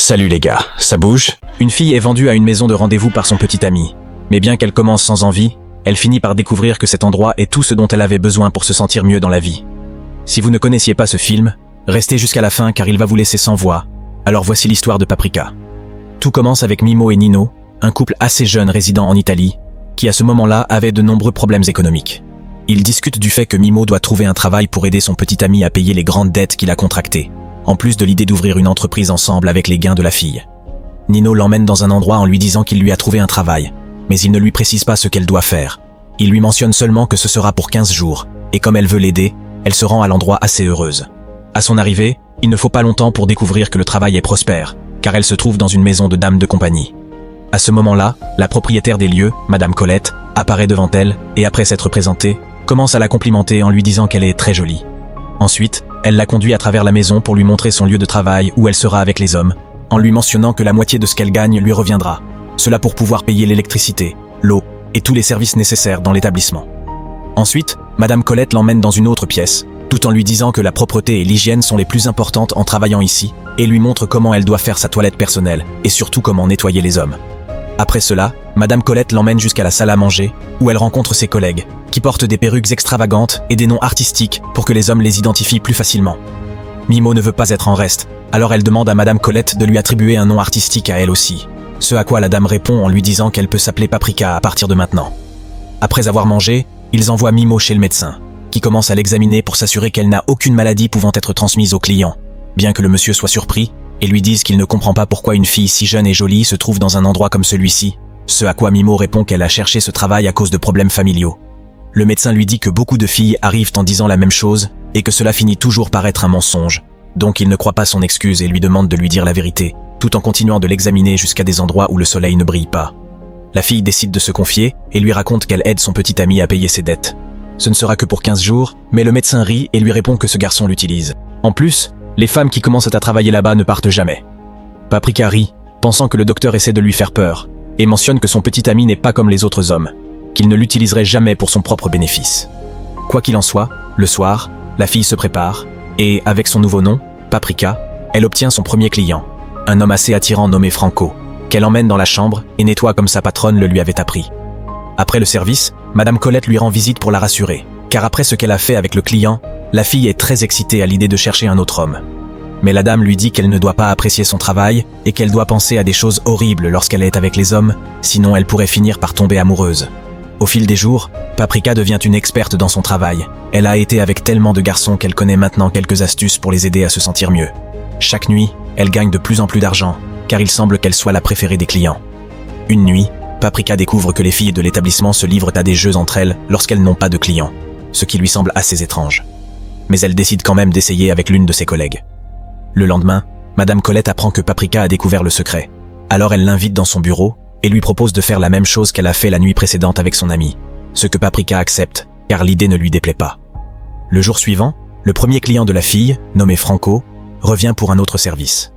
Salut les gars, ça bouge? Une fille est vendue à une maison de rendez-vous par son petit ami. Mais bien qu'elle commence sans envie, elle finit par découvrir que cet endroit est tout ce dont elle avait besoin pour se sentir mieux dans la vie. Si vous ne connaissiez pas ce film, restez jusqu'à la fin car il va vous laisser sans voix. Alors voici l'histoire de Paprika. Tout commence avec Mimo et Nino, un couple assez jeune résidant en Italie, qui à ce moment-là avait de nombreux problèmes économiques. Ils discutent du fait que Mimo doit trouver un travail pour aider son petit ami à payer les grandes dettes qu'il a contractées, en plus de l'idée d'ouvrir une entreprise ensemble avec les gains de la fille. Nino l'emmène dans un endroit en lui disant qu'il lui a trouvé un travail, mais il ne lui précise pas ce qu'elle doit faire. Il lui mentionne seulement que ce sera pour 15 jours, et comme elle veut l'aider, elle se rend à l'endroit assez heureuse. À son arrivée, il ne faut pas longtemps pour découvrir que le travail est prospère, car elle se trouve dans une maison de dames de compagnie. À ce moment-là, la propriétaire des lieux, Madame Colette, apparaît devant elle, et après s'être présentée, commence à la complimenter en lui disant qu'elle est très jolie. Ensuite, elle la conduit à travers la maison pour lui montrer son lieu de travail où elle sera avec les hommes, en lui mentionnant que la moitié de ce qu'elle gagne lui reviendra. Cela pour pouvoir payer l'électricité, l'eau et tous les services nécessaires dans l'établissement. Ensuite, Madame Colette l'emmène dans une autre pièce, tout en lui disant que la propreté et l'hygiène sont les plus importantes en travaillant ici, et lui montre comment elle doit faire sa toilette personnelle, et surtout comment nettoyer les hommes. Après cela, Madame Colette l'emmène jusqu'à la salle à manger, où elle rencontre ses collègues, qui portent des perruques extravagantes et des noms artistiques pour que les hommes les identifient plus facilement. Mimo ne veut pas être en reste, alors elle demande à Madame Colette de lui attribuer un nom artistique à elle aussi. Ce à quoi la dame répond en lui disant qu'elle peut s'appeler Paprika à partir de maintenant. Après avoir mangé, ils envoient Mimo chez le médecin, qui commence à l'examiner pour s'assurer qu'elle n'a aucune maladie pouvant être transmise aux clients, bien que le monsieur soit surpris et lui dise qu'il ne comprend pas pourquoi une fille si jeune et jolie se trouve dans un endroit comme celui-ci, ce à quoi Mimo répond qu'elle a cherché ce travail à cause de problèmes familiaux. Le médecin lui dit que beaucoup de filles arrivent en disant la même chose et que cela finit toujours par être un mensonge, donc il ne croit pas son excuse et lui demande de lui dire la vérité, tout en continuant de l'examiner jusqu'à des endroits où le soleil ne brille pas. La fille décide de se confier et lui raconte qu'elle aide son petit ami à payer ses dettes. Ce ne sera que pour 15 jours, mais le médecin rit et lui répond que ce garçon l'utilise. En plus, les femmes qui commencent à travailler là-bas ne partent jamais. Paprika rit, pensant que le docteur essaie de lui faire peur, et mentionne que son petit ami n'est pas comme les autres hommes, qu'il ne l'utiliserait jamais pour son propre bénéfice. Quoi qu'il en soit, le soir, la fille se prépare, et avec son nouveau nom, Paprika, elle obtient son premier client, un homme assez attirant nommé Franco, qu'elle emmène dans la chambre et nettoie comme sa patronne le lui avait appris. Après le service, Madame Colette lui rend visite pour la rassurer, car après ce qu'elle a fait avec le client, la fille est très excitée à l'idée de chercher un autre homme. Mais la dame lui dit qu'elle ne doit pas apprécier son travail et qu'elle doit penser à des choses horribles lorsqu'elle est avec les hommes, sinon elle pourrait finir par tomber amoureuse. Au fil des jours, Paprika devient une experte dans son travail. Elle a été avec tellement de garçons qu'elle connaît maintenant quelques astuces pour les aider à se sentir mieux. Chaque nuit, elle gagne de plus en plus d'argent, car il semble qu'elle soit la préférée des clients. Une nuit, Paprika découvre que les filles de l'établissement se livrent à des jeux entre elles lorsqu'elles n'ont pas de clients, ce qui lui semble assez étrange. Mais elle décide quand même d'essayer avec l'une de ses collègues. Le lendemain, Madame Colette apprend que Paprika a découvert le secret. Alors elle l'invite dans son bureau et lui propose de faire la même chose qu'elle a fait la nuit précédente avec son ami, ce que Paprika accepte, car l'idée ne lui déplaît pas. Le jour suivant, le premier client de la fille, nommé Franco, revient pour un autre service.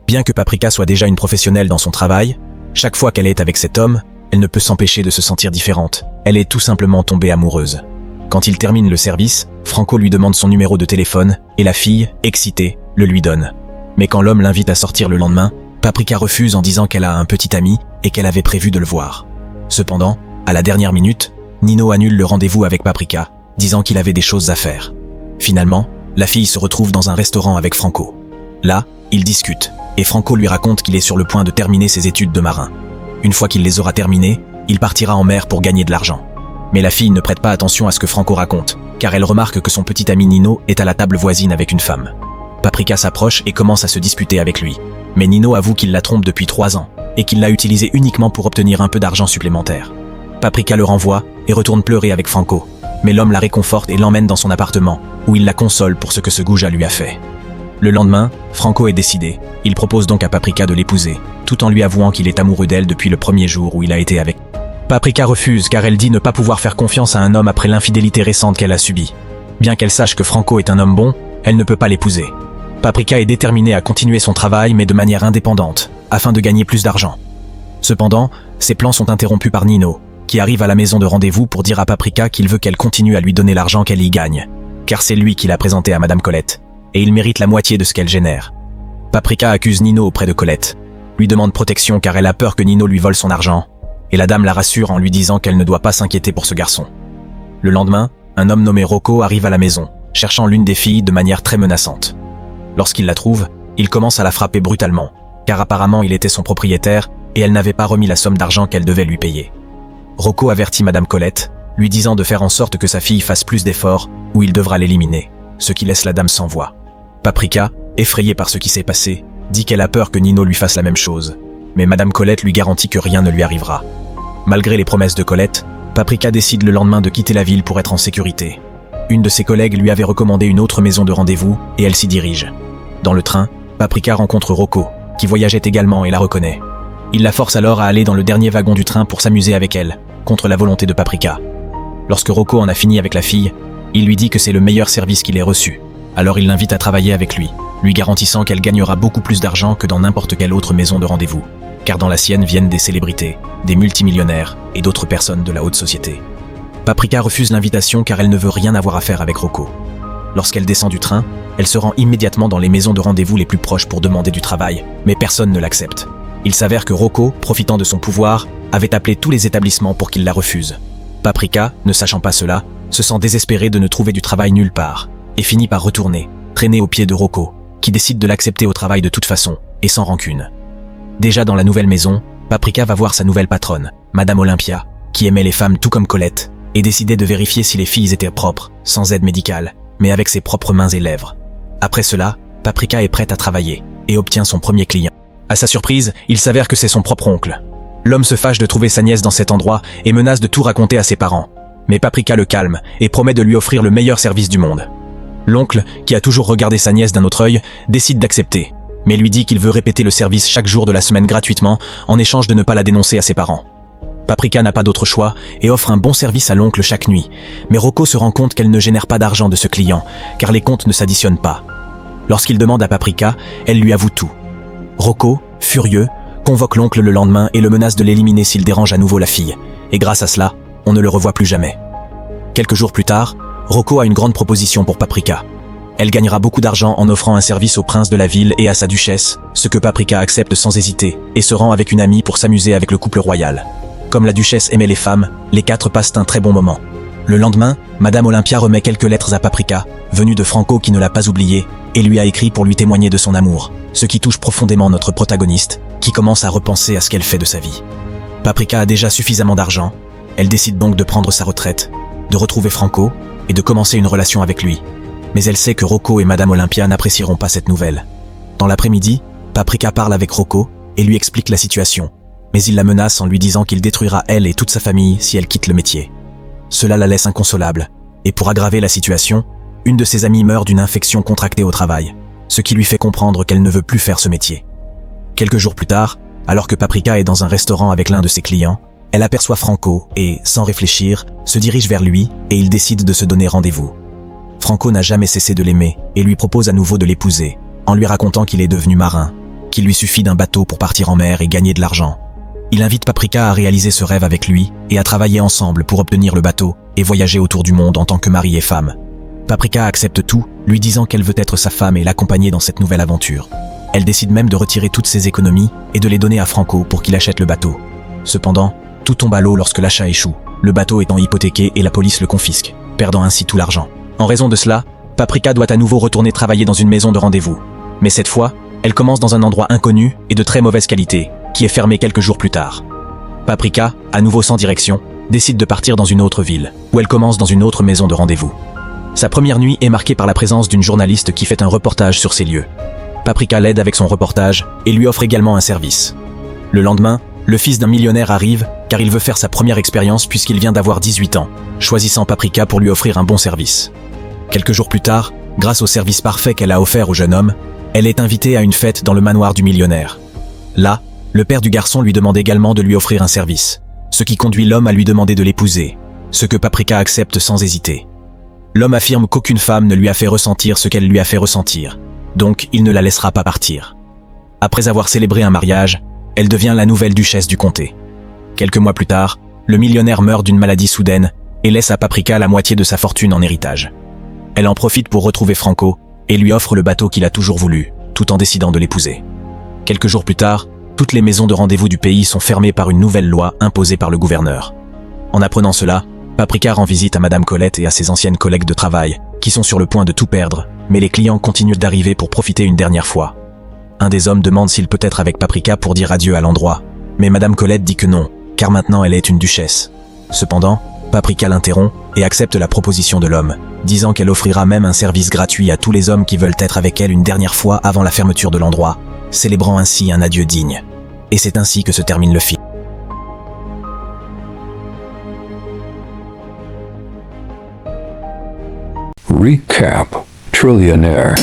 Bien que Paprika soit déjà une professionnelle dans son travail, chaque fois qu'elle est avec cet homme, elle ne peut s'empêcher de se sentir différente. Elle est tout simplement tombée amoureuse. Quand il termine le service, Franco lui demande son numéro de téléphone et la fille, excitée, le lui donne. Mais quand l'homme l'invite à sortir le lendemain, Paprika refuse en disant qu'elle a un petit ami et qu'elle avait prévu de le voir. Cependant, à la dernière minute, Nino annule le rendez-vous avec Paprika, disant qu'il avait des choses à faire. Finalement, la fille se retrouve dans un restaurant avec Franco. Là, ils discutent, et Franco lui raconte qu'il est sur le point de terminer ses études de marin. Une fois qu'il les aura terminées, il partira en mer pour gagner de l'argent. Mais la fille ne prête pas attention à ce que Franco raconte, car elle remarque que son petit ami Nino est à la table voisine avec une femme. Paprika s'approche et commence à se disputer avec lui. Mais Nino avoue qu'il la trompe depuis 3 ans, et qu'il l'a utilisée uniquement pour obtenir un peu d'argent supplémentaire. Paprika le renvoie et retourne pleurer avec Franco, mais l'homme la réconforte et l'emmène dans son appartement, où il la console pour ce que ce goujat lui a fait. Le lendemain, Franco est décidé. Il propose donc à Paprika de l'épouser, tout en lui avouant qu'il est amoureux d'elle depuis le premier jour où il a été avec. Paprika refuse car elle dit ne pas pouvoir faire confiance à un homme après l'infidélité récente qu'elle a subie. Bien qu'elle sache que Franco est un homme bon, elle ne peut pas l'épouser. Paprika est déterminée à continuer son travail mais de manière indépendante, afin de gagner plus d'argent. Cependant, ses plans sont interrompus par Nino, qui arrive à la maison de rendez-vous pour dire à Paprika qu'il veut qu'elle continue à lui donner l'argent qu'elle y gagne, car c'est lui qui l'a présenté à Madame Colette, et il mérite la moitié de ce qu'elle génère. Paprika accuse Nino auprès de Colette, lui demande protection car elle a peur que Nino lui vole son argent, et la dame la rassure en lui disant qu'elle ne doit pas s'inquiéter pour ce garçon. Le lendemain, un homme nommé Rocco arrive à la maison, cherchant l'une des filles de manière très menaçante. Lorsqu'il la trouve, il commence à la frapper brutalement, car apparemment il était son propriétaire et elle n'avait pas remis la somme d'argent qu'elle devait lui payer. Rocco avertit Madame Colette, lui disant de faire en sorte que sa fille fasse plus d'efforts ou il devra l'éliminer, ce qui laisse la dame sans voix. Paprika, effrayée par ce qui s'est passé, dit qu'elle a peur que Nino lui fasse la même chose, mais Madame Colette lui garantit que rien ne lui arrivera. Malgré les promesses de Colette, Paprika décide le lendemain de quitter la ville pour être en sécurité. Une de ses collègues lui avait recommandé une autre maison de rendez-vous et elle s'y dirige. Dans le train, Paprika rencontre Rocco, qui voyageait également et la reconnaît. Il la force alors à aller dans le dernier wagon du train pour s'amuser avec elle, contre la volonté de Paprika. Lorsque Rocco en a fini avec la fille, il lui dit que c'est le meilleur service qu'il ait reçu. Alors il l'invite à travailler avec lui garantissant qu'elle gagnera beaucoup plus d'argent que dans n'importe quelle autre maison de rendez-vous, car dans la sienne viennent des célébrités, des multimillionnaires et d'autres personnes de la haute société. Paprika refuse l'invitation car elle ne veut rien avoir à faire avec Rocco. Lorsqu'elle descend du train, elle se rend immédiatement dans les maisons de rendez-vous les plus proches pour demander du travail, mais personne ne l'accepte. Il s'avère que Rocco, profitant de son pouvoir, avait appelé tous les établissements pour qu'ils la refusent. Paprika, ne sachant pas cela, se sent désespérée de ne trouver du travail nulle part, et finit par retourner, traîner aux pieds de Rocco, qui décide de l'accepter au travail de toute façon, et sans rancune. Déjà dans la nouvelle maison, Paprika va voir sa nouvelle patronne, Madame Olympia, qui aimait les femmes tout comme Colette, et décidait de vérifier si les filles étaient propres, sans aide médicale, mais avec ses propres mains et lèvres. Après cela, Paprika est prête à travailler, et obtient son premier client. À sa surprise, il s'avère que c'est son propre oncle. L'homme se fâche de trouver sa nièce dans cet endroit et menace de tout raconter à ses parents. Mais Paprika le calme et promet de lui offrir le meilleur service du monde. L'oncle, qui a toujours regardé sa nièce d'un autre œil, décide d'accepter, mais lui dit qu'il veut répéter le service chaque jour de la semaine gratuitement en échange de ne pas la dénoncer à ses parents. Paprika n'a pas d'autre choix et offre un bon service à l'oncle chaque nuit, mais Rocco se rend compte qu'elle ne génère pas d'argent de ce client, car les comptes ne s'additionnent pas. Lorsqu'il demande à Paprika, elle lui avoue tout. Rocco, furieux, convoque l'oncle le lendemain et le menace de l'éliminer s'il dérange à nouveau la fille, et grâce à cela, on ne le revoit plus jamais. Quelques jours plus tard, Rocco a une grande proposition pour Paprika. Elle gagnera beaucoup d'argent en offrant un service au prince de la ville et à sa duchesse, ce que Paprika accepte sans hésiter, et se rend avec une amie pour s'amuser avec le couple royal. Comme la duchesse aimait les femmes, les quatre passent un très bon moment. Le lendemain, Madame Olympia remet quelques lettres à Paprika, venues de Franco qui ne l'a pas oubliée, et lui a écrit pour lui témoigner de son amour, ce qui touche profondément notre protagoniste, qui commence à repenser à ce qu'elle fait de sa vie. Paprika a déjà suffisamment d'argent, elle décide donc de prendre sa retraite, de retrouver Franco, et de commencer une relation avec lui. Mais elle sait que Rocco et Madame Olympia n'apprécieront pas cette nouvelle. Dans l'après-midi, Paprika parle avec Rocco et lui explique la situation, mais il la menace en lui disant qu'il détruira elle et toute sa famille si elle quitte le métier. Cela la laisse inconsolable, et pour aggraver la situation, une de ses amies meurt d'une infection contractée au travail, ce qui lui fait comprendre qu'elle ne veut plus faire ce métier. Quelques jours plus tard, alors que Paprika est dans un restaurant avec l'un de ses clients, elle aperçoit Franco et, sans réfléchir, se dirige vers lui et ils décident de se donner rendez-vous. Franco n'a jamais cessé de l'aimer et lui propose à nouveau de l'épouser, en lui racontant qu'il est devenu marin, qu'il lui suffit d'un bateau pour partir en mer et gagner de l'argent. Il invite Paprika à réaliser ce rêve avec lui et à travailler ensemble pour obtenir le bateau et voyager autour du monde en tant que mari et femme. Paprika accepte tout, lui disant qu'elle veut être sa femme et l'accompagner dans cette nouvelle aventure. Elle décide même de retirer toutes ses économies et de les donner à Franco pour qu'il achète le bateau. Cependant, tout tombe à l'eau lorsque l'achat échoue, le bateau étant hypothéqué et la police le confisque, perdant ainsi tout l'argent. En raison de cela, Paprika doit à nouveau retourner travailler dans une maison de rendez-vous. Mais cette fois, elle commence dans un endroit inconnu et de très mauvaise qualité, qui est fermé quelques jours plus tard. Paprika, à nouveau sans direction, décide de partir dans une autre ville, où elle commence dans une autre maison de rendez-vous. Sa première nuit est marquée par la présence d'une journaliste qui fait un reportage sur ces lieux. Paprika l'aide avec son reportage et lui offre également un service. Le lendemain, le fils d'un millionnaire arrive car il veut faire sa première expérience puisqu'il vient d'avoir 18 ans, choisissant Paprika pour lui offrir un bon service. Quelques jours plus tard, grâce au service parfait qu'elle a offert au jeune homme, elle est invitée à une fête dans le manoir du millionnaire. Là, le père du garçon lui demande également de lui offrir un service, ce qui conduit l'homme à lui demander de l'épouser, ce que Paprika accepte sans hésiter. L'homme affirme qu'aucune femme ne lui a fait ressentir ce qu'elle lui a fait ressentir, donc il ne la laissera pas partir. Après avoir célébré un mariage, elle devient la nouvelle duchesse du comté. Quelques mois plus tard, le millionnaire meurt d'une maladie soudaine et laisse à Paprika la moitié de sa fortune en héritage. Elle en profite pour retrouver Franco et lui offre le bateau qu'il a toujours voulu, tout en décidant de l'épouser. Quelques jours plus tard, toutes les maisons de rendez-vous du pays sont fermées par une nouvelle loi imposée par le gouverneur. En apprenant cela, Paprika rend visite à Madame Colette et à ses anciennes collègues de travail, qui sont sur le point de tout perdre, mais les clients continuent d'arriver pour profiter une dernière fois. Un des hommes demande s'il peut être avec Paprika pour dire adieu à l'endroit, mais Madame Colette dit que non, car maintenant elle est une duchesse. Cependant, Paprika l'interrompt et accepte la proposition de l'homme, disant qu'elle offrira même un service gratuit à tous les hommes qui veulent être avec elle une dernière fois avant la fermeture de l'endroit, célébrant ainsi un adieu digne. Et c'est ainsi que se termine le film. Recap Trillionaire.